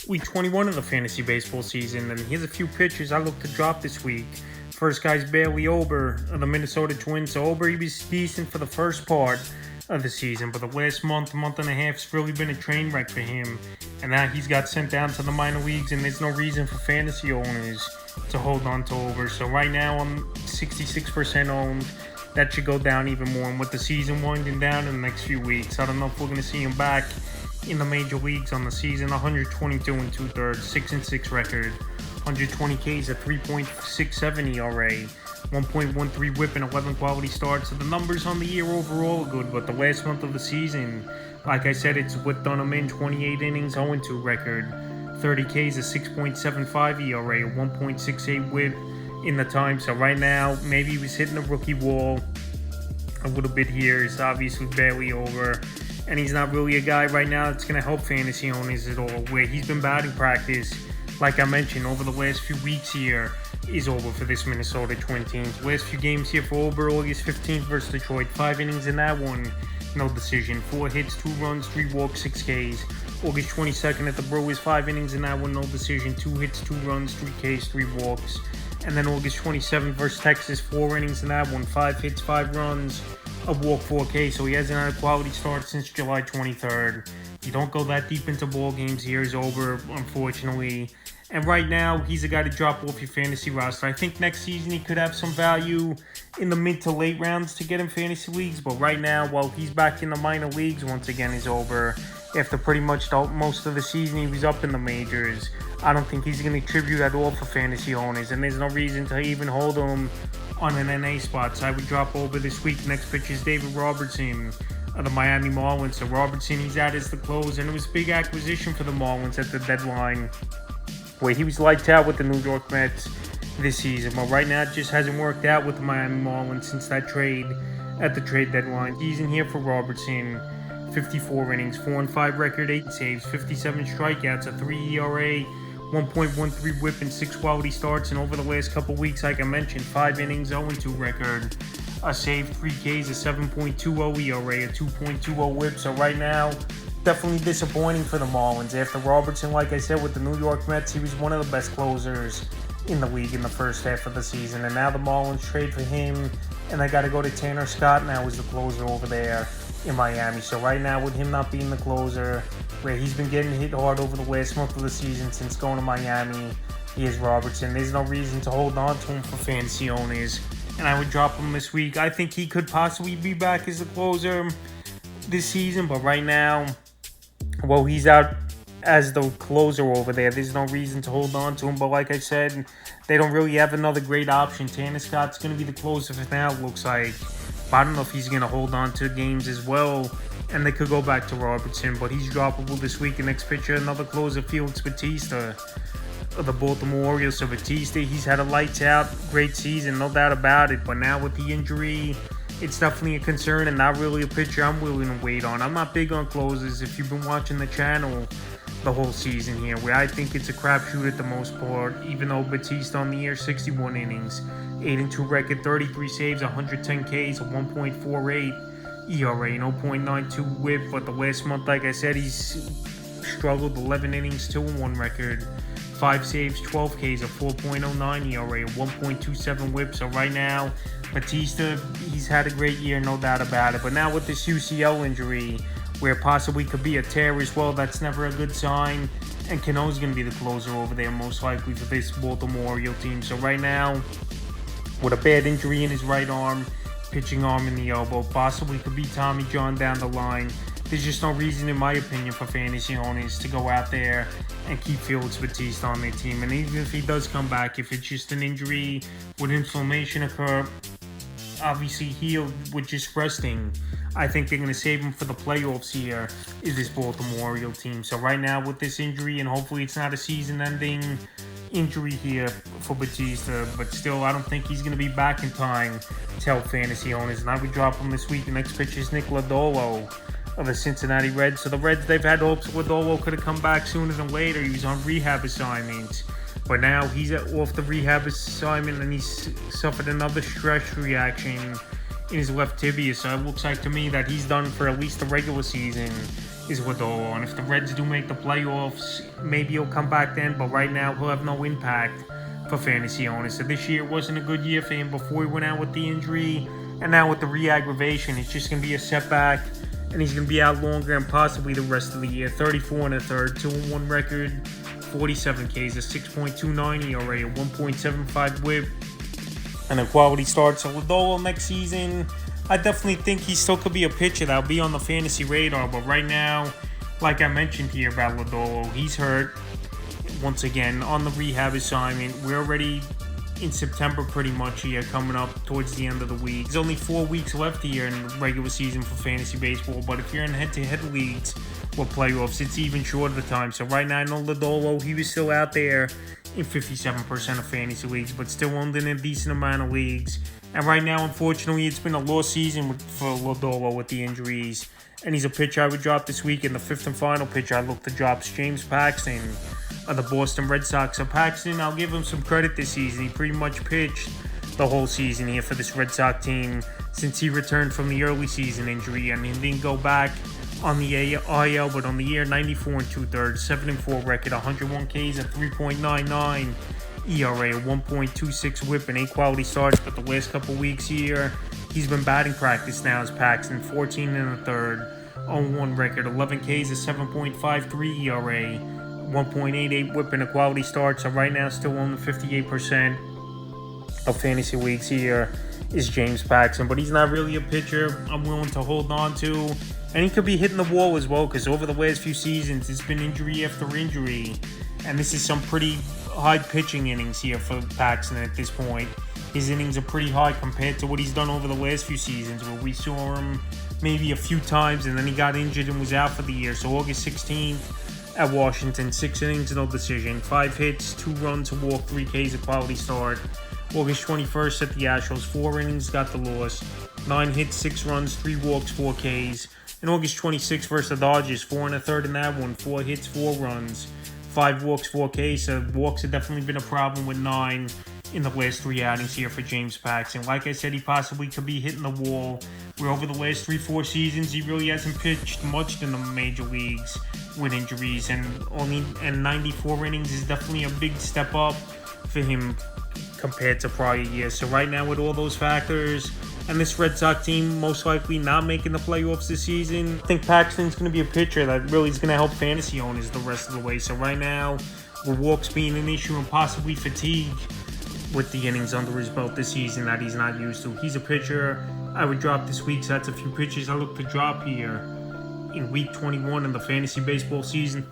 Week 21 of the fantasy baseball season, and here's a few pitchers I look to drop this week. First guy's Bailey Ober of the Minnesota Twins. So Ober, he was decent for the first part of the season, but the last month and a half has really been a train wreck for him. And now he's got sent down to the minor leagues, and there's no reason for fantasy owners to hold on to Ober. So right now I'm 66% owned. That should go down even more. And with the season winding down in the next few weeks, I don't know if we're going to see him back in the major leagues on the season. 122 and 2/3, 6-6 record, 120 Ks, a 3.67 ERA, 1.13 WHIP, and 11 quality starts. So the numbers on the year overall are good, but the last month of the season, like I said, it's what done him in. 28 innings, 0-2 record, 30 Ks, a 6.75 ERA, a 1.68 WHIP in the time. So right now, maybe he was hitting a rookie wall a little bit here. It's obviously barely over. And he's not really a guy right now that's going to help fantasy owners at all. Where he's been batting practice, like I mentioned, over the last few weeks here, is over for this Minnesota Twin teams. Last few games here for Ober: August 15th versus Detroit, 5 innings in that one, no decision, 4 hits, 2 runs, 3 walks, 6 Ks. August 22nd at the Brewers, 5 innings in that one, no decision, 2 hits, 2 runs, 3 Ks, 3 walks. And then August 27th versus Texas, 4 innings in that one, 5 hits, 5 runs, a walk, 4K. So he hasn't had a quality start since July 23rd. You don't go that deep into ball games here is over, unfortunately. And right now, he's a guy to drop off your fantasy roster. I think next season he could have some value in the mid to late rounds to get in fantasy leagues. But right now, while he's back in the minor leagues, once again, is over. After pretty much most of the season, he was up in the majors. I don't think he's going to contribute at all for fantasy owners. And there's no reason to even hold him on an NA spot. So I would drop Ober this week. Next pitch is David Robertson of the Miami Marlins. So Robertson, he's out as the closer. And it was a big acquisition for the Marlins at the deadline, where he was lights out with the New York Mets this season. But right now, it just hasn't worked out with the Miami Marlins since that trade at the trade deadline. Season here for Robertson: 54 innings, 4-5 record, 8 saves, 57 strikeouts, a 3 ERA, 1.13 WHIP, and 6 quality starts. And over the last couple weeks, like I mentioned, 5 innings, 0-2 record, a save, 3 Ks, a 7.20 ERA, a 2.20 WHIP. So right now, definitely disappointing for the Marlins. After Robertson, like I said, with the New York Mets, he was one of the best closers in the league in the first half of the season. And now the Marlins trade for him, and they got to go to Tanner Scott now as the closer over there in Miami. So right now, with him not being the closer, where he's been getting hit hard over the last month of the season since going to Miami, he is Robertson. There's no reason to hold on to him for fantasy owners, and I would drop him this week. I think he could possibly be back as the closer this season, but right now, well, he's out as the closer over there. There's no reason to hold on to him. But like I said, they don't really have another great option. Tanner Scott's going to be the closer for now, it looks like. But I don't know if he's going to hold on to games as well. And they could go back to Robertson. But he's droppable this week. The next pitcher, another closer, Felix Bautista of the Baltimore Orioles. So Bautista, he's had a lights out, great season, no doubt about it. But now with the injury, it's definitely a concern and not really a pitcher I'm willing to wait on. I'm not big on closers. If you've been watching the channel the whole season here, where I think it's a crapshoot at the most part, even though Bautista on the year, 61 innings, 8-2 record, 33 saves, 110 Ks, a 1.48 ERA, 0.92 WHIP. But the last month, like I said, he's struggled, 11 innings, 2-1 record, 5 saves, 12 Ks, a 4.09 ERA, a 1.27 WHIP. So right now, Bautista, he's had a great year, no doubt about it. But now with this UCL injury, where possibly could be a tear as well, that's never a good sign. And Cano's going to be the closer over there, most likely, for this Baltimore Oriole team. So right now, with a bad injury in his right arm, pitching arm in the elbow, possibly could be Tommy John down the line. There's just no reason, in my opinion, for fantasy owners to go out there and keep Felix Bautista on their team. And even if he does come back, if it's just an injury with inflammation occur, obviously healed with just resting, I think they're going to save him for the playoffs here, is this Baltimore Oriole team. So right now with this injury, and hopefully it's not a season-ending injury here for Bautista, but still I don't think he's going to be back in time to help fantasy owners. And I would drop him this week. The next pitch is Nick Lodolo of the Cincinnati Reds. So the Reds, they've had hopes Lodolo could have come back sooner than later. He was on rehab assignments, but now he's off the rehab assignment and he's suffered another stress reaction in his left tibia. So it looks like to me that he's done for at least the regular season is Lodolo. And if the Reds do make the playoffs, maybe he'll come back then, but right now he'll have no impact for fantasy owners. So this year wasn't a good year for him before he went out with the injury, and now with the re-aggravation, it's just going to be a setback, and he's going to be out longer and possibly the rest of the year. 34 and a third, 2-1 record, 47 Ks, a 6.29 ERA, a 1.75 WHIP, and a quality start. So Lodolo next season, I definitely think he still could be a pitcher that'll be on the fantasy radar. But right now, like I mentioned here about Lodolo, he's hurt. Once again, on the rehab assignment. We're already in September pretty much here, coming up towards the end of the week. There's only 4 weeks left here in the regular season for fantasy baseball. But if you're in head-to-head leagues or playoffs, it's even shorter the time. So right now, I know Lodolo, he was still out there in 57% of fantasy leagues, but still owned in a decent amount of leagues. And right now, unfortunately, it's been a lost season for Lodolo with the injuries. And he's a pitcher I would drop this week. And the fifth and final pitcher I look to drop is James Paxton of the Boston Red Sox. So Paxton, I'll give him some credit this season. He pretty much pitched the whole season here for this Red Sox team since he returned from the early season injury. I mean, he didn't go back on the IL, but on the year, 94 and 2/3, 7-4 record, 101 Ks, a 3.99 ERA, 1.26 WHIP, and 8 quality starts. But the last couple weeks here, he's been batting practice now as Paxton, 14 and a third, 0-1 record, 11 Ks, a 7.53 ERA, 1.88 WHIP, and a quality start. So right now, still on the 58% of fantasy leagues here is James Paxton, but he's not really a pitcher I'm willing to hold on to. And he could be hitting the wall as well, because over the last few seasons, it's been injury after injury. And this is some pretty high pitching innings here for Paxton at this point. His innings are pretty high compared to what he's done over the last few seasons, where we saw him maybe a few times and then he got injured and was out for the year. So August 16th at Washington, 6 innings, no decision, 5 hits, 2 runs, a walk, 3 Ks, a quality start. August 21st at the Astros, 4 innings, got the loss, 9 hits, 6 runs, 3 walks, 4 Ks. And August 26th versus the Dodgers, 4 and a third in that one, 4 hits, 4 runs, 5 walks, 4 Ks. So walks have definitely been a problem with 9 in the last 3 outings here for James Paxton. Like I said, he possibly could be hitting the wall, where over the last 3-4 seasons, he really hasn't pitched much in the major leagues with injuries, and 94 innings is definitely a big step up for him compared to prior years. So right now, with all those factors, and this Red Sox team most likely not making the playoffs this season, I think Paxton's going to be a pitcher that really is going to help fantasy owners the rest of the way. So right now, with walks being an issue and possibly fatigue with the innings under his belt this season that he's not used to, he's a pitcher I would drop this week. So that's a few pitchers I look to drop here in week 21 in the fantasy baseball season.